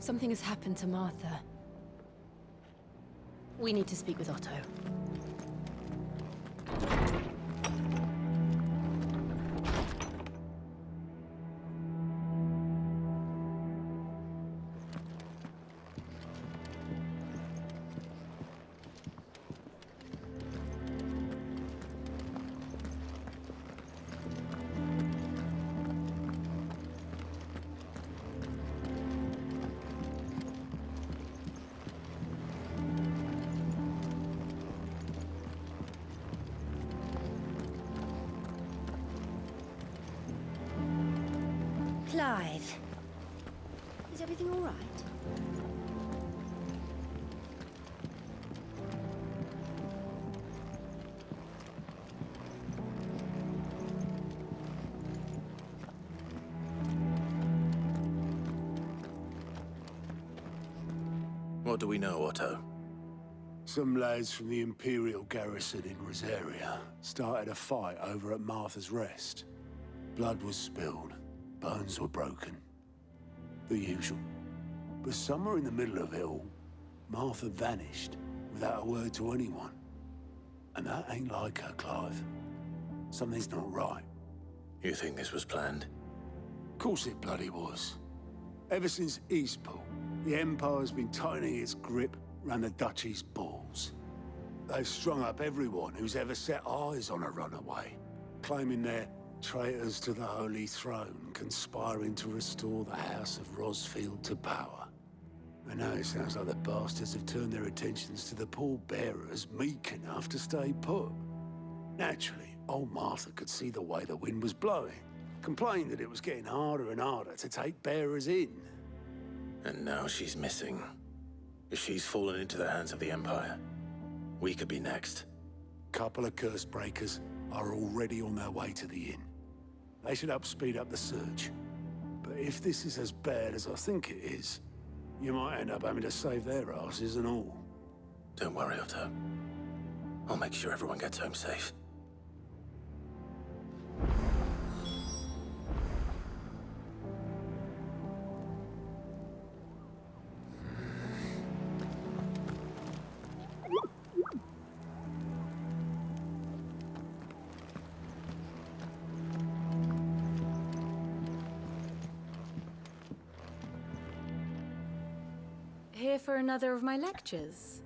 Something has happened to Martha. We need to speak with Otto. Clive, is everything all right? What do we know, Otto? Some lads from the Imperial garrison in Rosaria started a fight over at Martha's Rest. Blood was spilled, bones were broken. The usual. But somewhere in the middle of it all, Martha vanished without a word to anyone. And that ain't like her, Clive. Something's not right. You think this was planned? Of course it bloody was. Ever since Eastpool, the Empire's been tightening its grip round the Duchy's balls. They've strung up everyone who's ever set eyes on a runaway, claiming they're traitors to the Holy Throne, conspiring to restore the House of Rosfield to power. And now it sounds like the bastards have turned their attentions to the pallbearers meek enough to stay put. Naturally, old Martha could see the way the wind was blowing, complained that it was getting harder and harder to take bearers in. And now she's missing. If she's fallen into the hands of the Empire, we could be next. Couple of curse breakers are already on their way to the inn. They should help speed up the search. But if this is as bad as I think it is, you might end up having to save their asses and all. Don't worry, Otto. I'll make sure everyone gets home safe. Here for another of my lectures.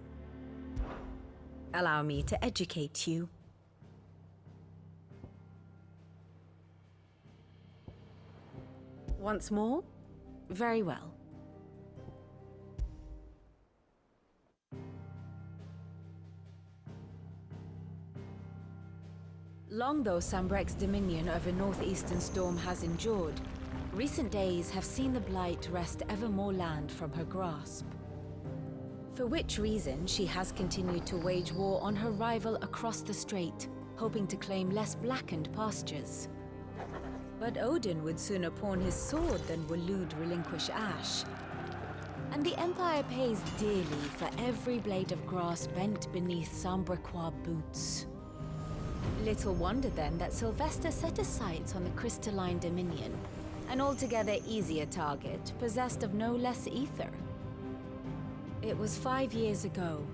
Allow me to educate you. Once more? Very well. Long though Sambrek's dominion over northeastern storm has endured, recent days have seen the Blight wrest ever more land from her grasp. For which reason she has continued to wage war on her rival across the strait, hoping to claim less blackened pastures. But Odin would sooner pawn his sword than Waloed relinquish Ash. And the Empire pays dearly for every blade of grass bent beneath Sambrequois boots. Little wonder then that Sylvester set his sights on the crystalline dominion, an altogether easier target, possessed of no less ether. It was 5 years ago,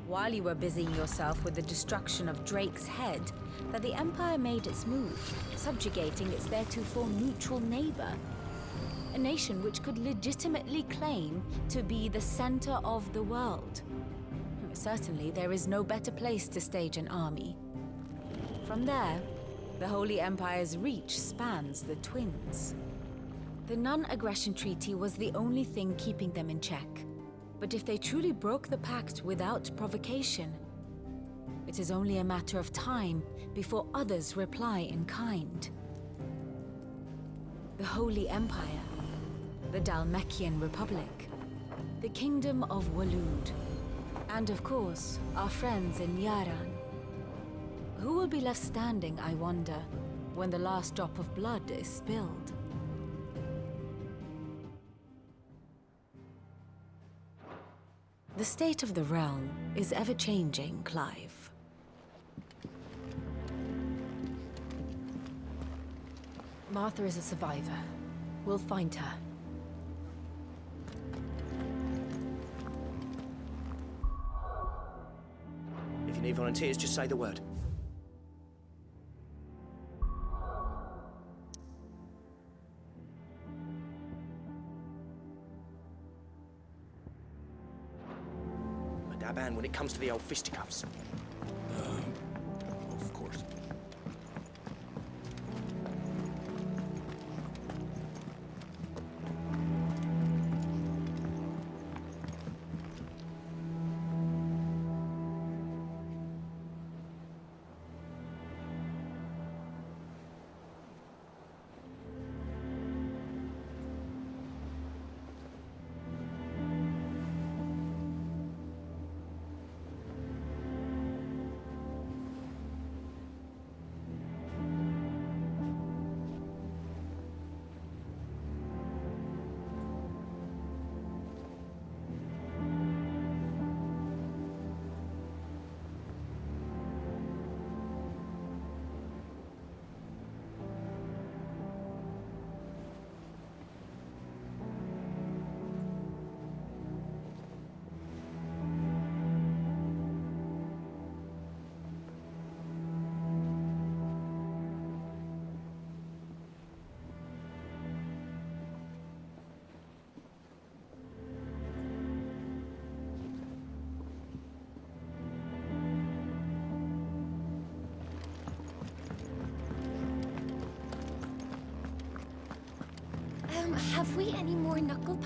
while you were busying yourself with the destruction of Drake's head, that the Empire made its move, subjugating its theretofore neutral neighbor. A nation which could legitimately claim to be the center of the world. Certainly, there is no better place to stage an army. From there, the Holy Empire's reach spans the Twins. The non-aggression treaty was the only thing keeping them in check. But if they truly broke the pact without provocation, it is only a matter of time before others reply in kind. The Holy Empire, the Dhalmekian Republic, the Kingdom of Waloed, and of course, our friends in Yaran. Who will be left standing, I wonder, when the last drop of blood is spilled? The state of the realm is ever-changing, Clive. Martha is a survivor. We'll find her. you need volunteers, just say the word. Daban, when it comes to the old fisticuffs. Of course. Have we any more knuckle?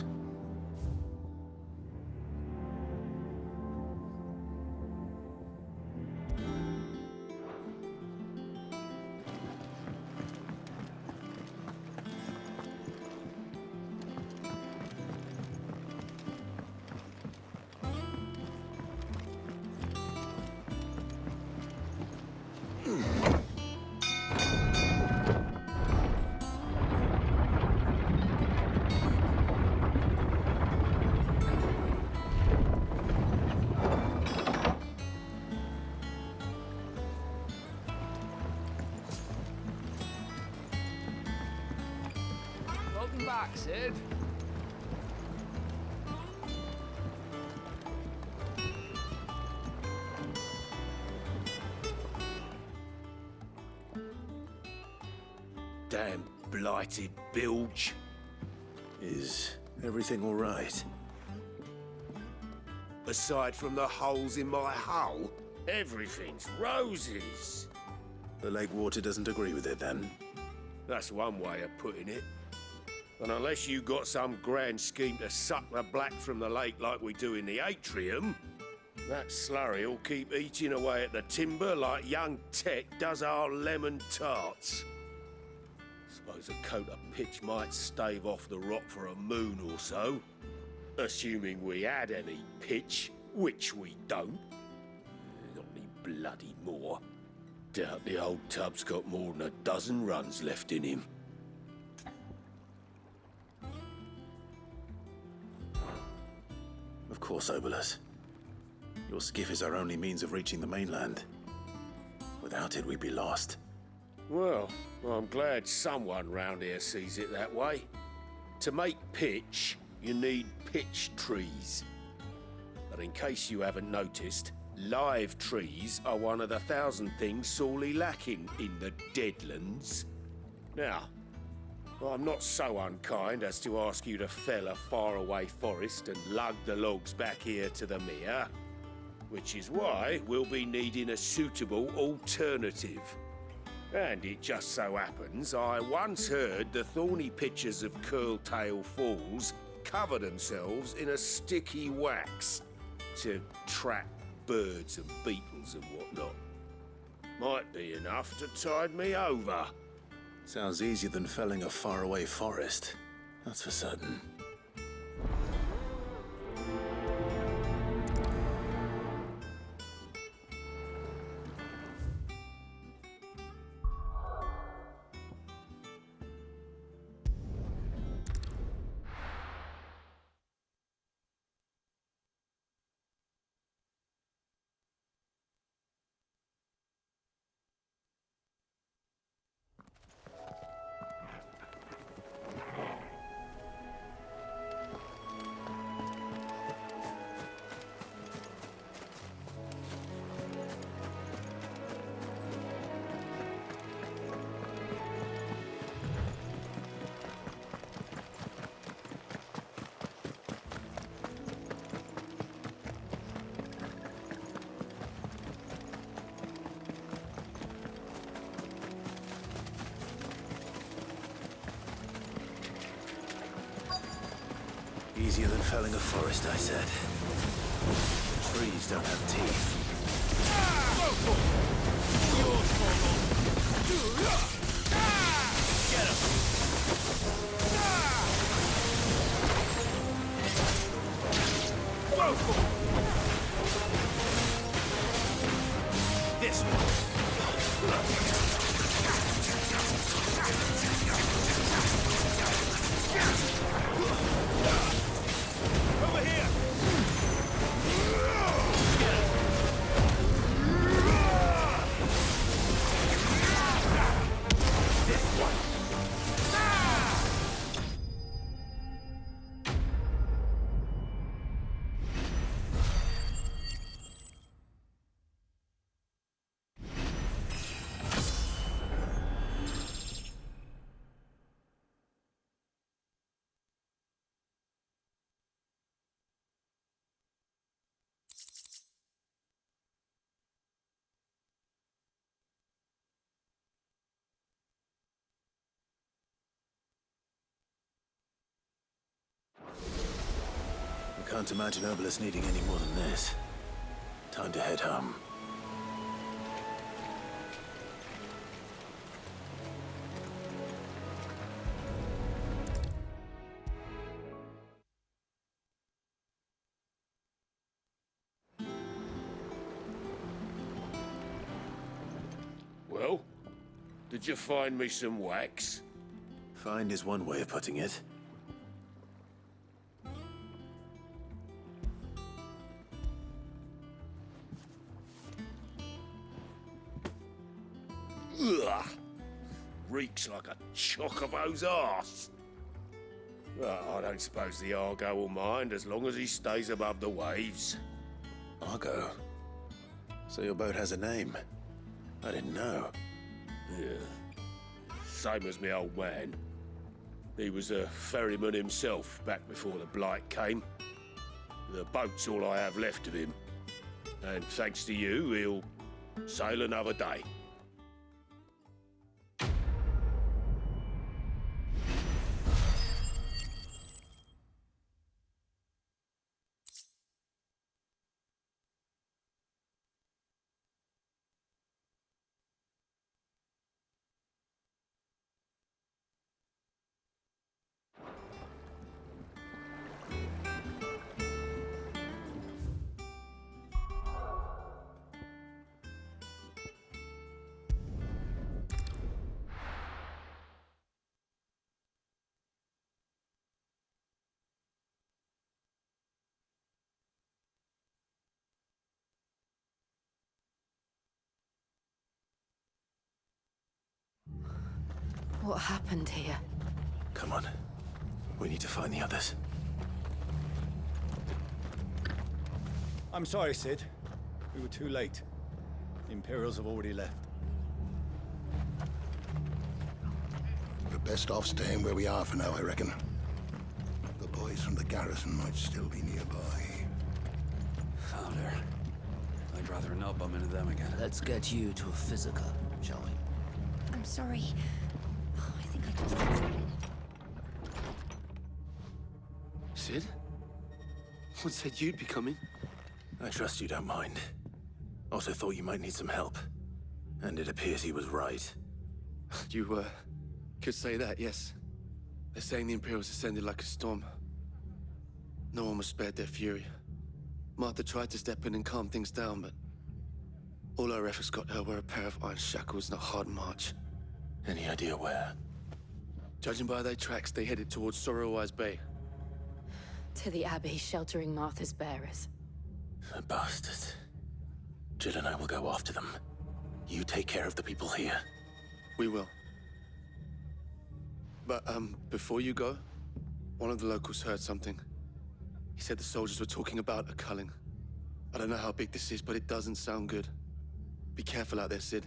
Welcome back, Sid. Damn blighted bilge. Is everything all right? Aside from the holes in my hull, everything's roses. The lake water doesn't agree with it, then? That's one way of putting it. And unless you got some grand scheme to suck the black from the lake like we do in the atrium, that slurry'll keep eating away at the timber like young Tech does our lemon tarts. Suppose a coat of pitch might stave off the rot for a moon or so. Assuming we had any pitch, which we don't. Not any bloody more. Doubt the old tub's got more than a dozen runs left in him. Of course, Obolus. Your skiff is our only means of reaching the mainland. Without it, we'd be lost. Well, I'm glad someone round here sees it that way. To make pitch, you need pitch trees. But in case you haven't noticed, live trees are one of the 1,000 things sorely lacking in the Deadlands. Now, I'm not so unkind as to ask you to fell a faraway forest and lug the logs back here to the mere, which is why we'll be needing a suitable alternative. And it just so happens I once heard the thorny pitchers of Curltail Falls cover themselves in a sticky wax to trap birds and beetles and whatnot. Might be enough to tide me over. Sounds easier than felling a faraway forest. That's for certain. easier than felling a forest, I said. Trees don't have teeth. Get him! This over here! I can't imagine Obelisk needing any more than this. Time to head home. Well, did you find me some wax? Find is one way of putting it. Ugh! Reeks like a chocobo's arse. Well, I don't suppose the Argo will mind as long as he stays above the waves. Argo. So your boat has a name. I didn't know. Yeah. Same as me old man. He was a ferryman himself back before the Blight came. The boat's all I have left of him. And thanks to you, he'll sail another day. What happened here? Come on. We need to find the others. I'm sorry, Sid. We were too late. The Imperials have already left. We're best off staying where we are for now, I reckon. The boys from the garrison might still be nearby. Founder. I'd rather not bump into them again. Let's get you to a physical, shall we? I'm sorry. Oh, I think I just exploded. Sid? What said you'd be coming? I trust you don't mind. Also thought you might need some help. And it appears he was right. You, could say that, yes. They're saying the Imperials ascended like a storm. No one was spared their fury. Martha tried to step in and calm things down, but all our efforts got her were a pair of iron shackles and a hard march. Any idea where? Judging by their tracks, they headed towards Sorrowwise Bay. To the Abbey sheltering Martha's bearers. The bastards. Jill and I will go after them. You take care of the people here. We will. But, before you go, one of the locals heard something. He said the soldiers were talking about a culling. I don't know how big this is, but it doesn't sound good. Be careful out there, Sid.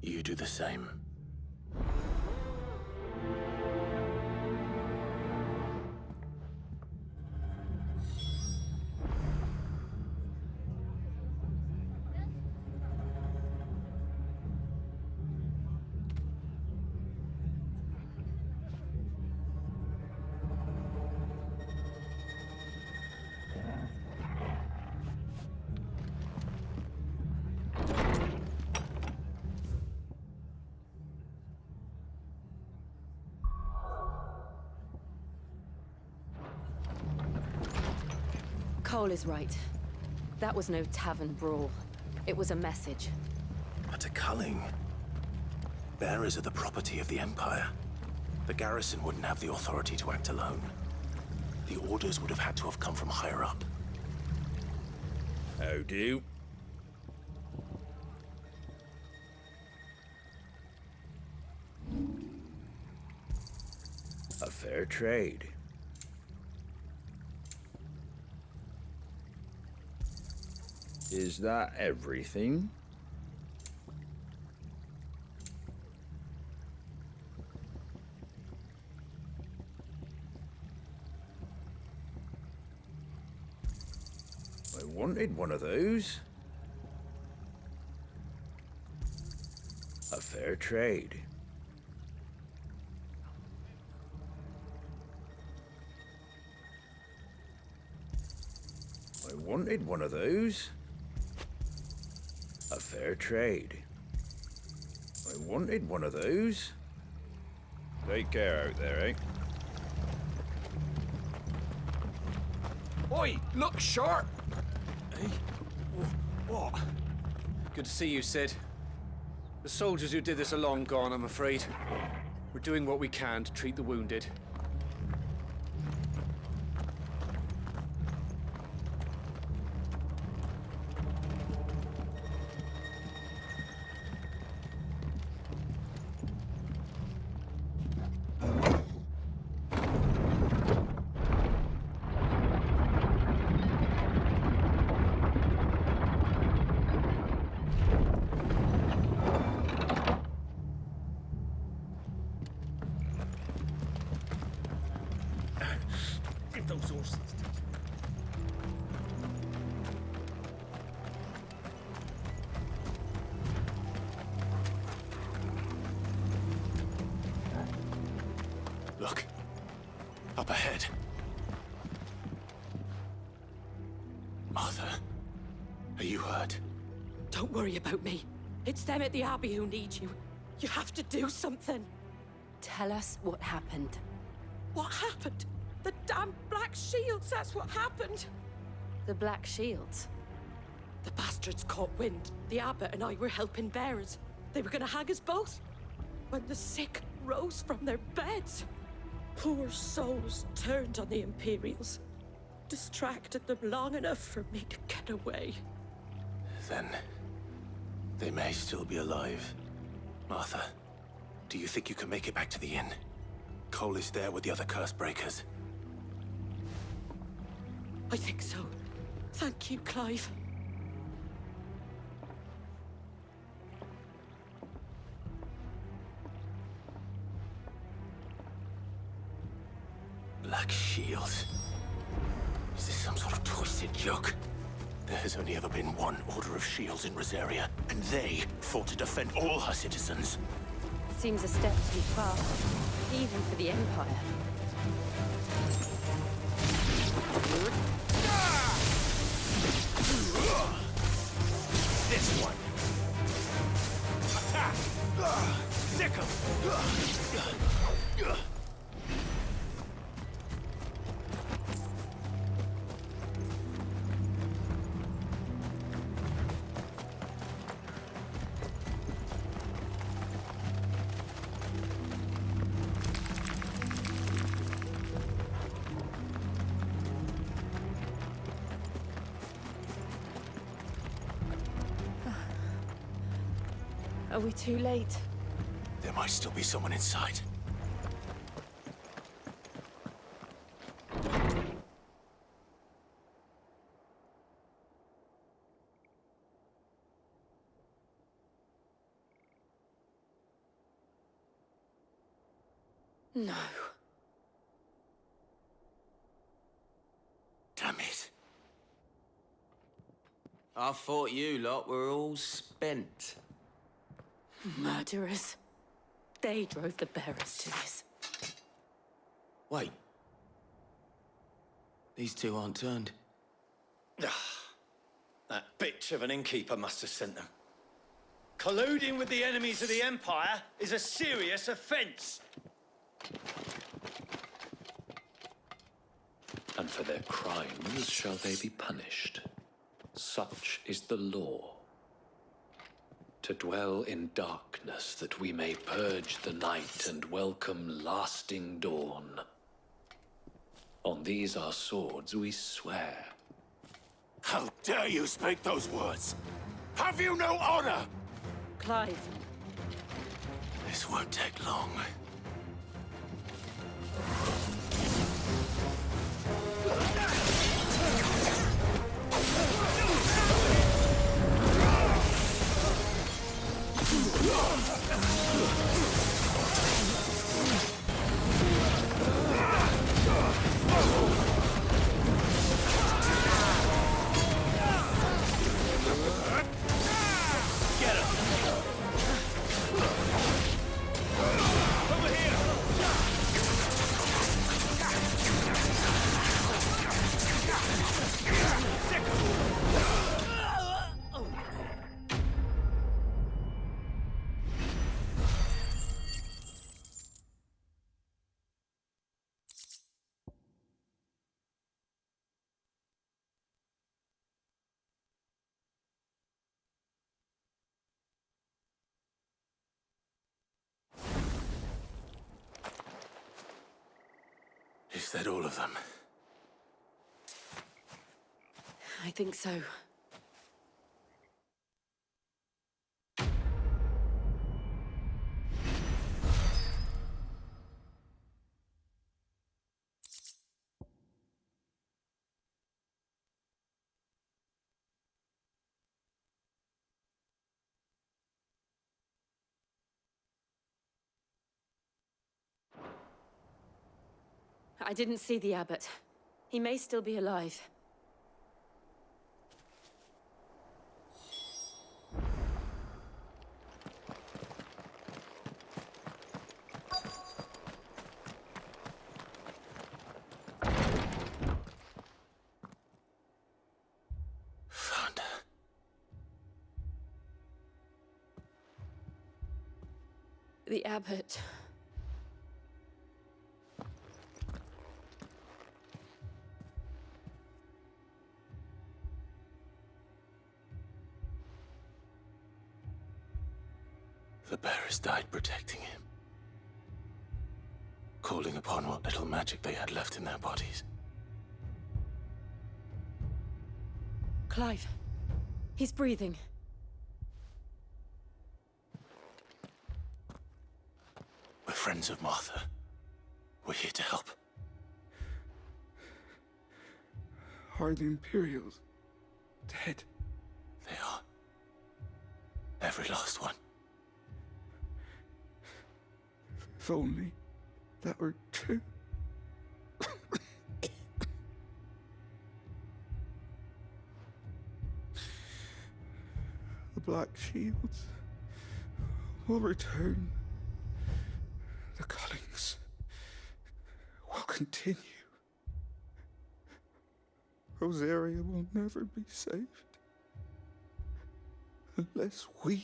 You do the same. Cole is right. That was no tavern brawl. It was a message. But a culling. Bearers are the property of the Empire. The garrison wouldn't have the authority to act alone. The orders would have had to have come from higher up. How do? A fair trade. Is that everything? I wanted one of those. A fair trade. I wanted one of those. A fair trade. I wanted one of those. Take care out there, eh? Oi, look sharp! Hey? What? Good to see you, Sid. The soldiers who did this are long gone, I'm afraid. We're doing what we can to treat the wounded. Give those horses. Look. Up ahead. Martha, are you hurt? Don't worry about me. It's them at the Abbey who need you. You have to do something. Tell us what happened. What happened? The damn Black Shields, that's what happened. The Black Shields? The bastards caught wind. The abbot and I were helping bearers. They were gonna hang us both. When the sick rose from their beds, poor souls turned on the Imperials. Distracted them long enough for me to get away. Then they may still be alive. Martha, do you think you can make it back to the inn? Cole is there with the other curse breakers. I think so. Thank you, Clive. Black Shields. Is this some sort of twisted joke? There has only ever been one Order of Shields in Rosaria, and they fought to defend all her citizens. Seems a step too far, even for the Empire. This one. Attack! Sick 'em! Are we too late? There might still be someone inside. No. Damn it. I thought you lot were all spent. Murderers. They drove the bearers to this. Wait. These two aren't turned. That bitch of an innkeeper must have sent them. Colluding with the enemies of the Empire is a serious offense. And for their crimes shall they be punished. Such is the law. To dwell in darkness that we may purge the night and welcome lasting dawn. On these our swords we swear. How dare you speak those words? Have you no honor? Clive. This won't take long. Is that all of them? I think so. I didn't see the abbot. He may still be alive. Found her. The abbot. The bearers died protecting him. Calling upon what little magic they had left in their bodies. Clive. He's breathing. We're friends of Martha. We're here to help. Are the Imperials dead? They are. Every last one. If only that were true. The Black Shields will return. The cullings will continue. Rosaria will never be saved unless we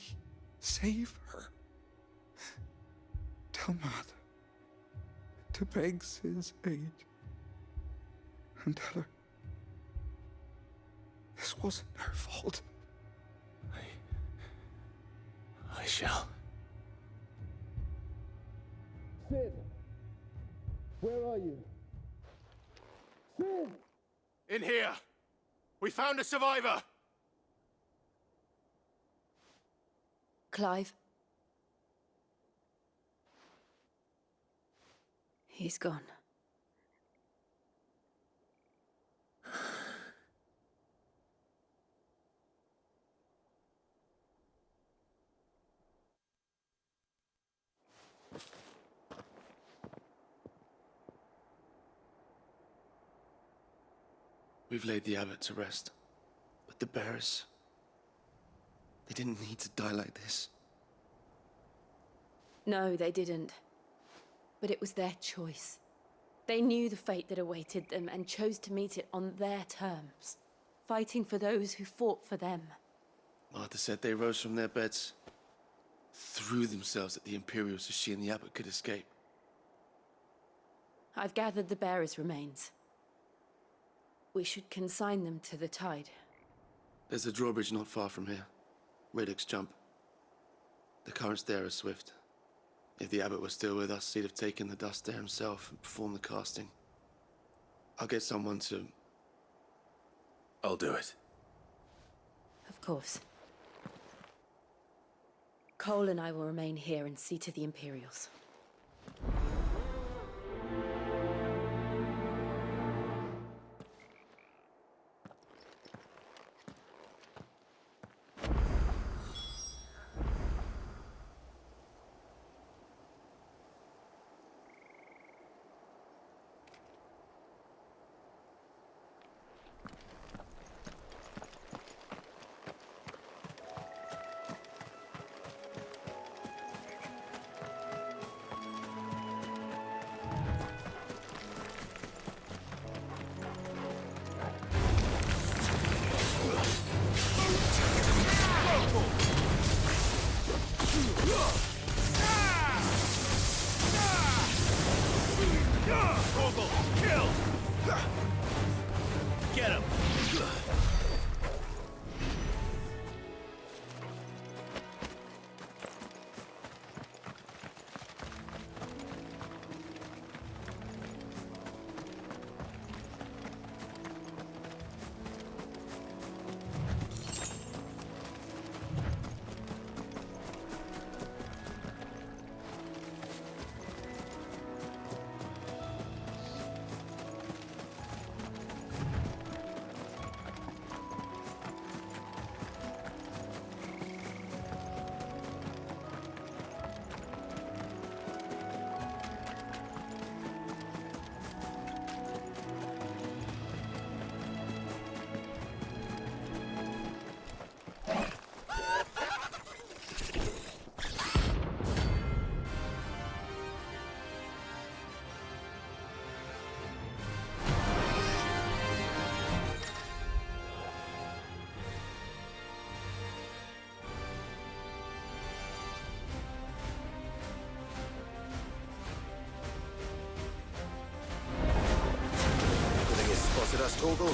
save her. Tell Mother to beg Sid's aid. And tell her this wasn't her fault. I shall. Sid! Where are you? Sid! In here! We found a survivor! Clive. He's gone. We've laid the abbot to rest. But the bearers... they didn't need to die like this. No, they didn't. But it was their choice. They knew the fate that awaited them and chose to meet it on their terms, fighting for those who fought for them. Martha said they rose from their beds, threw themselves at the Imperials so she and the abbot could escape. I've gathered the bearers' remains. We should consign them to the tide. There's a drawbridge not far from here. Radix jump. The currents there are swift. If the abbot was still with us, he'd have taken the dust there himself and performed the casting. I'll get someone to... I'll do it. Of course. Cole and I will remain here and see to the Imperials. Get him! Spotted us, Torgal?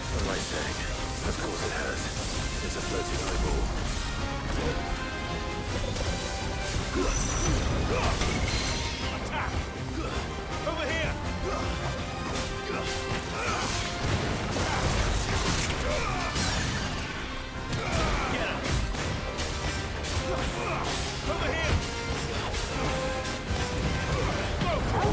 What am I saying? Of course it has. It's a floating eyeball. Attack! Over here! Get him! Over here! Go!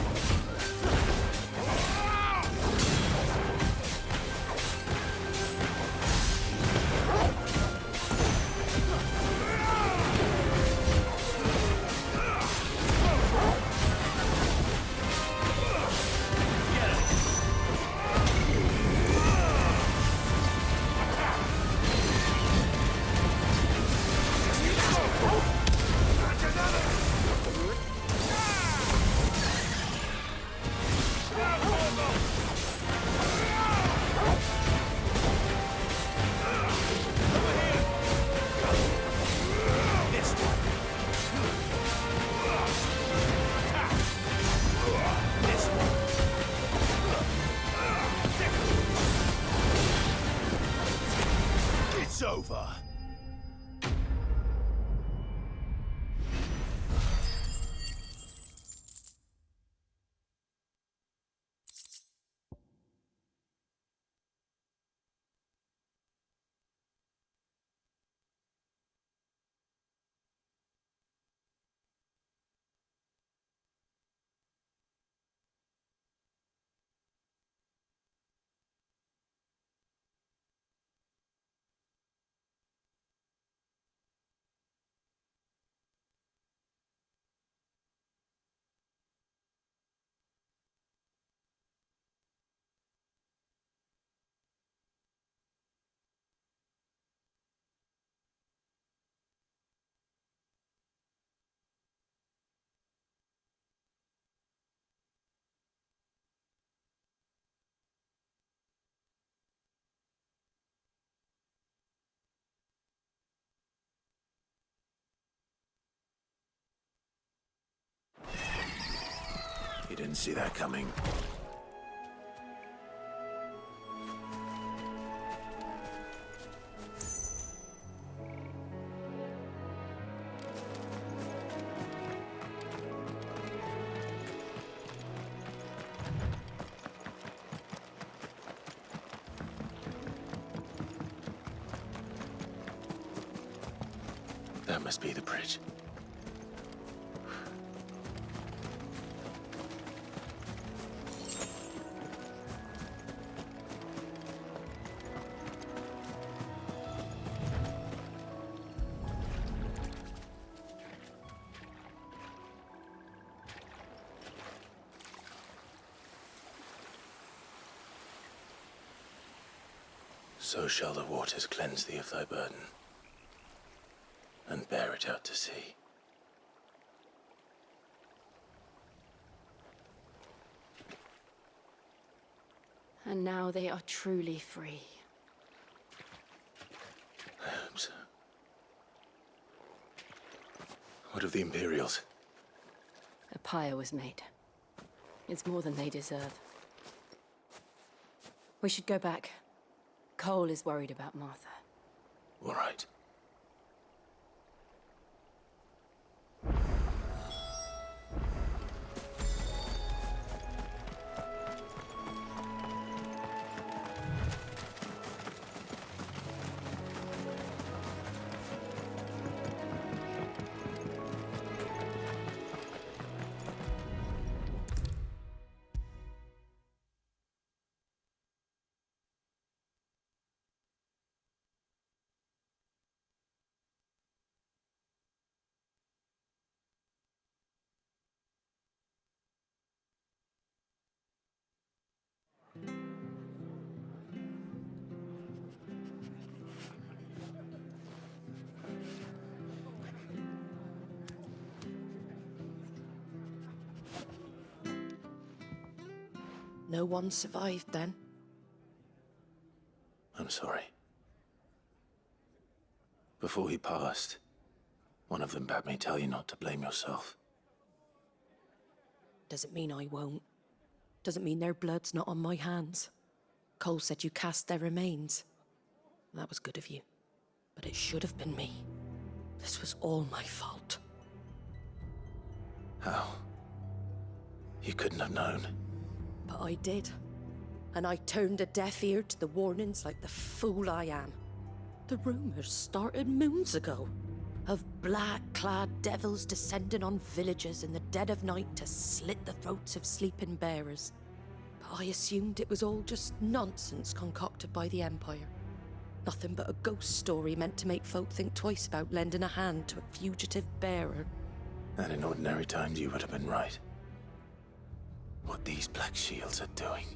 It's over. You didn't see that coming. That must be the bridge. So shall the waters cleanse thee of thy burden, and bear it out to sea. And now they are truly free. I hope so. What of the Imperials? A pyre was made. It's more than they deserve. We should go back. Cole is worried about Martha. All right. No one survived then? I'm sorry. Before he passed, one of them bade me tell you not to blame yourself. Doesn't mean I won't. Doesn't mean their blood's not on my hands. Cole said you cast their remains. That was good of you. But it should have been me. This was all my fault. How? You couldn't have known. But I did. And I turned a deaf ear to the warnings like the fool I am. The rumors started moons ago. Of black-clad devils descending on villages in the dead of night to slit the throats of sleeping bearers. But I assumed it was all just nonsense concocted by the Empire. Nothing but a ghost story meant to make folk think twice about lending a hand to a fugitive bearer. And in ordinary times you would have been right. What these Black Shields are doing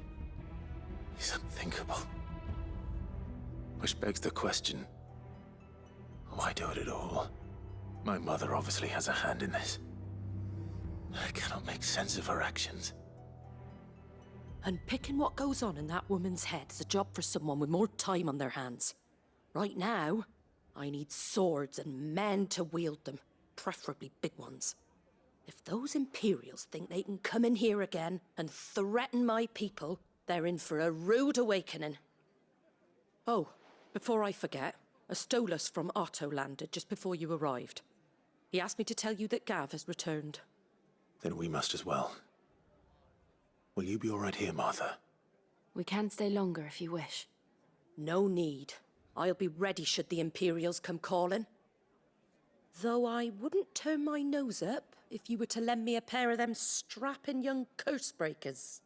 is unthinkable. Which begs the question, why do it at all? My mother obviously has a hand in this. I cannot make sense of her actions. And picking what goes on in that woman's head is a job for someone with more time on their hands. Right now, I need swords and men to wield them, preferably big ones. If those Imperials think they can come in here again and threaten my people, they're in for a rude awakening. Oh, before I forget, a Stolas from Otto landed just before you arrived. He asked me to tell you that Gav has returned. Then we must as well. Will you be all right here, Martha? We can stay longer if you wish. No need. I'll be ready should the Imperials come calling. Though I wouldn't turn my nose up if you were to lend me a pair of them strapping young curse breakers.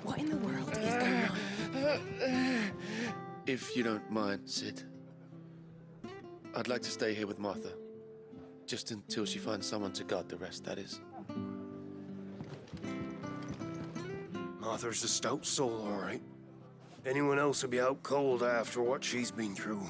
What in the world is going on? If you don't mind, Sid, I'd like to stay here with Martha. Just until she finds someone to guard the rest, that is. Martha's a stout soul, all right. Anyone else will be out cold after what she's been through.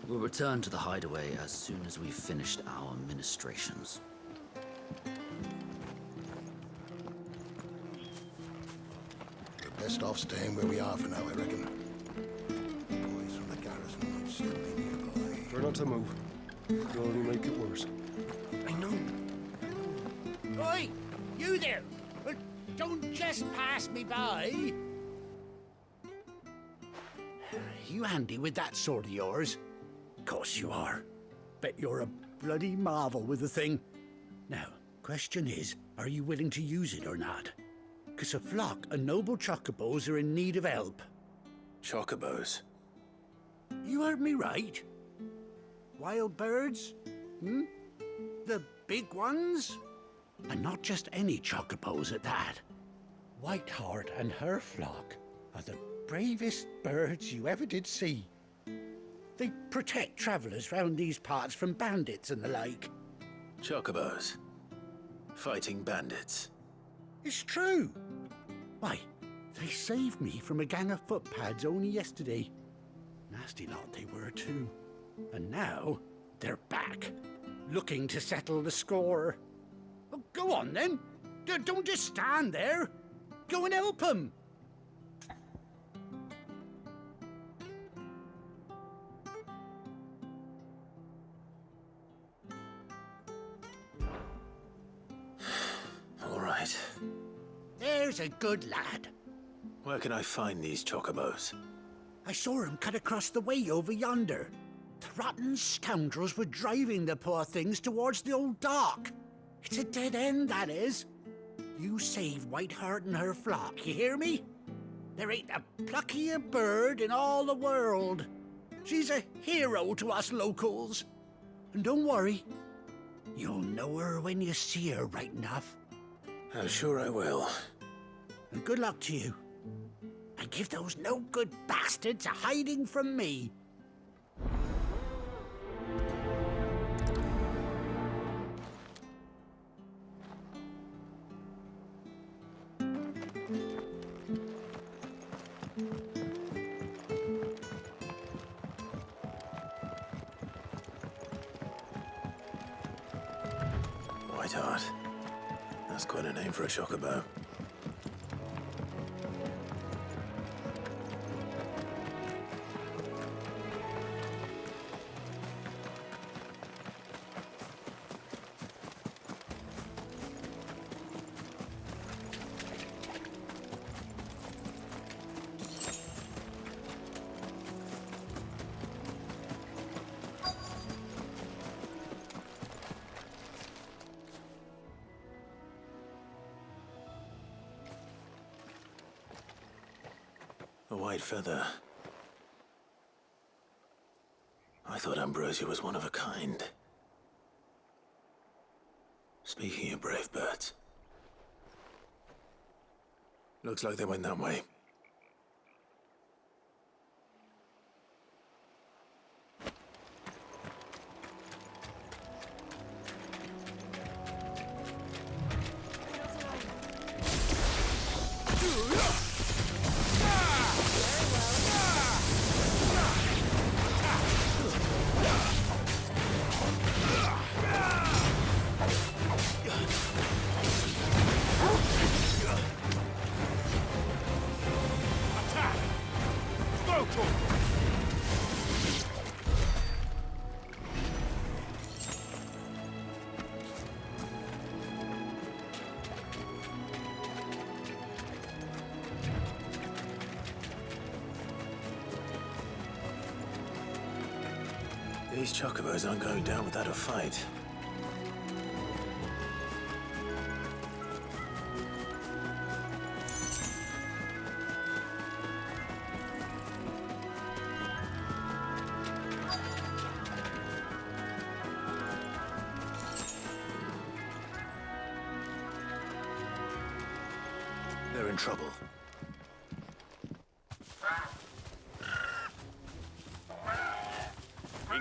We'll return to the hideaway as soon as we've finished our ministrations. We're best off staying where we are for now, I reckon. The boys from the garrison might still be nearby. Try not to move. You'll only make it worse. I know. Oi! You there! Don't just pass me by! You handy with that sword of yours? Course you are. Bet you're a bloody marvel with the thing. Now, question is, are you willing to use it or not? 'Cause a flock of noble chocobos are in need of help. Chocobos? You heard me right. Wild birds? Hmm? The big ones? And not just any chocobos at that. Whiteheart and her flock are the bravest birds you ever did see. They protect travellers round these parts from bandits and the like. Chocobos? Fighting bandits? It's true. Why, they saved me from a gang of footpads only yesterday. Nasty lot they were too. And now, they're back, looking to settle the score. Well, go on then. Don't just stand there. Go and help them. All right. There's a good lad. Where can I find these chocobos? I saw him cut across the way over yonder. The rotten scoundrels were driving the poor things towards the old dock. It's a dead end, that is. You save Whiteheart and her flock, you hear me? There ain't a pluckier bird in all the world. She's a hero to us locals. And don't worry, you'll know her when you see her right enough. I'm sure I will. And good luck to you. And give those no-good bastards a hiding from me. Whiteheart. That's quite a name for a chocobo. A white feather. I thought Ambrosia was one of a kind. Speaking of brave birds. Looks like they went that way. These chocobos aren't going down without a fight. They're in trouble.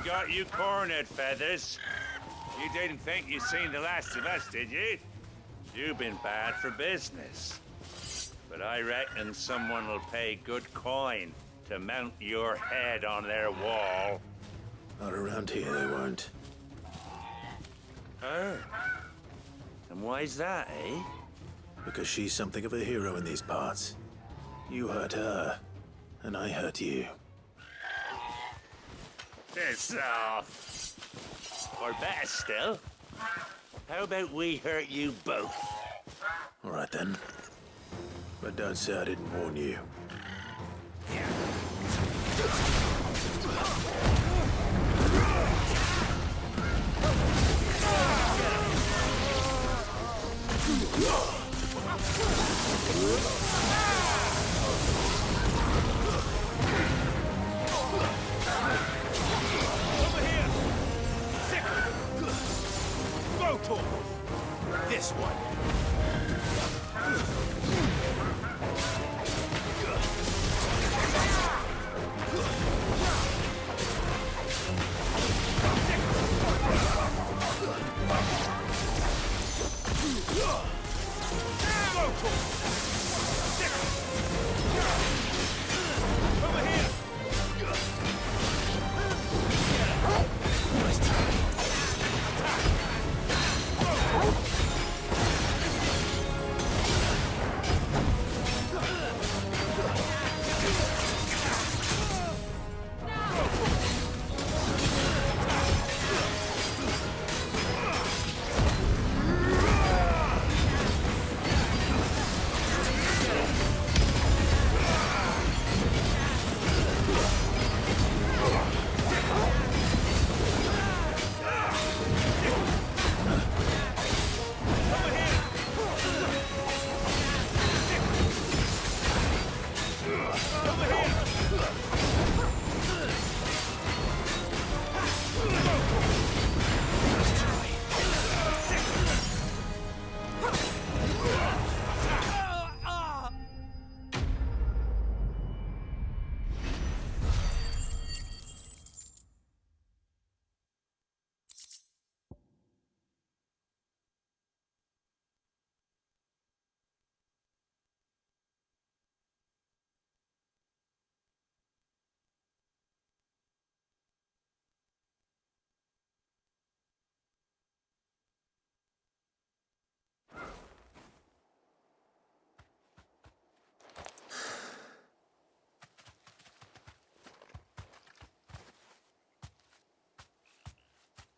and got you cornered, Feathers. You didn't think you'd seen the last of us, did you? You've been bad for business. But I reckon someone will pay good coin to mount your head on their wall. Not around here, they won't. Her? And why's that, eh? Because she's something of a hero in these parts. You hurt her, and I hurt you. Piss off. Or better still, how about we hurt you both? All right then. But don't say I didn't warn you. This one.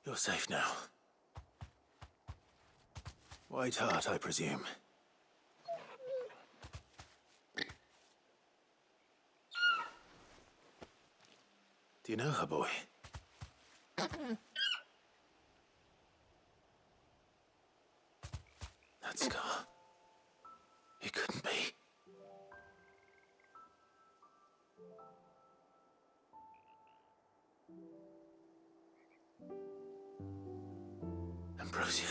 You're safe now. White Heart, I presume. Do you know her, boy? That scar. It couldn't be. Ambrosia.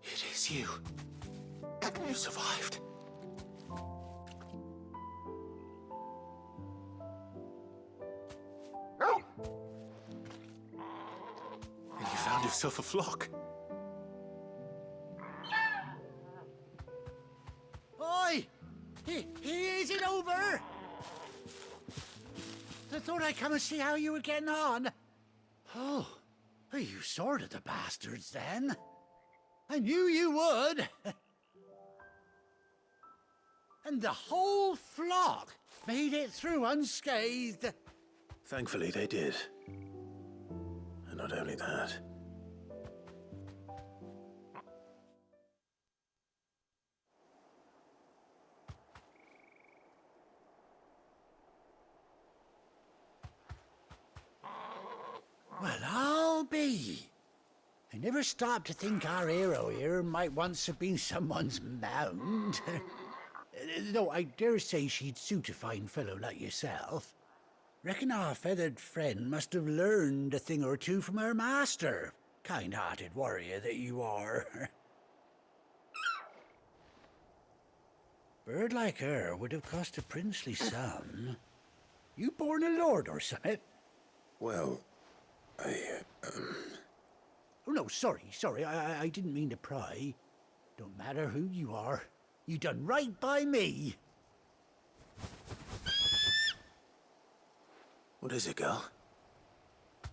It is you. You survived. And you found yourself a flock. Oi! Is it over? I thought I'd come and see how you were getting on. Oh, you sorted the bastards then. I knew you would. And the whole flock made it through unscathed. Thankfully, they did. And not only that. Well, I'll be. I never stopped to think our hero here might once have been someone's mount. Though I dare say she'd suit a fine fellow like yourself. Reckon our feathered friend must have learned a thing or two from her master. Kind-hearted warrior that you are. Bird like her would have cost a princely sum. You born a lord or something? Well, Oh, no, sorry. I didn't mean to pry. Don't matter who you are. You done right by me. What is it, girl?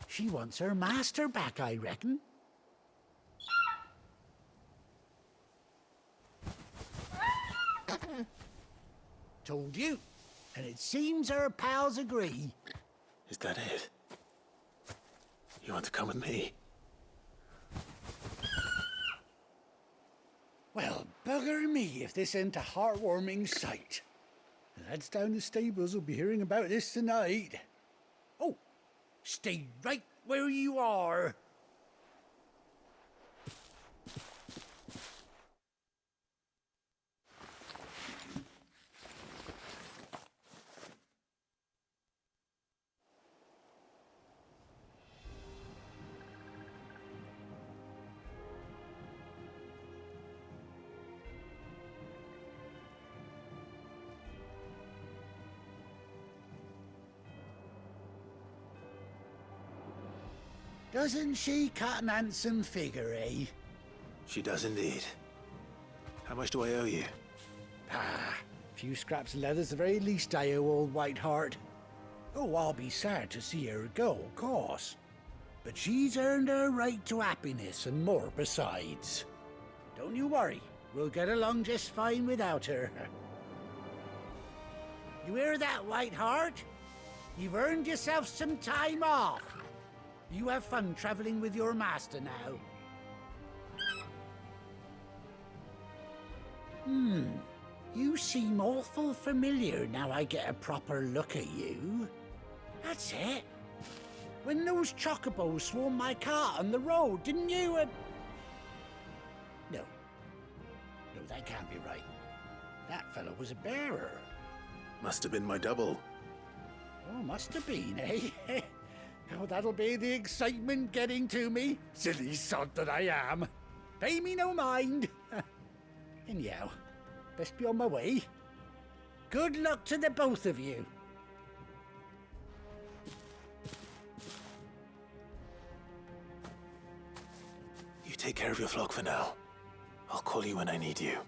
She wants her master back, I reckon. Told you. And it seems her pals agree. Is that it? You want to come with me? Well, bugger me if this ain't a heartwarming sight. The lads down the stables will be hearing about this tonight. Oh, stay right where you are. Doesn't she cut an handsome figure, eh? She does indeed. How much do I owe you? Ah, a few scraps of leather's the very least I owe old Whiteheart. Oh, I'll be sad to see her go, of course. But she's earned her right to happiness and more besides. Don't you worry, we'll get along just fine without her. You hear that, Whiteheart? You've earned yourself some time off. You have fun traveling with your master now. You seem awful familiar now I get a proper look at you. That's it. When those chocobos swarmed my cart on the road, didn't you? No, that can't be right. That fellow was a bearer. Must have been my double. Oh, must have been, eh? Oh, that'll be the excitement getting to me. Silly sod that I am. Pay me no mind. Anyhow, best be on my way. Good luck to the both of you. You take care of your flock for now. I'll call you when I need you.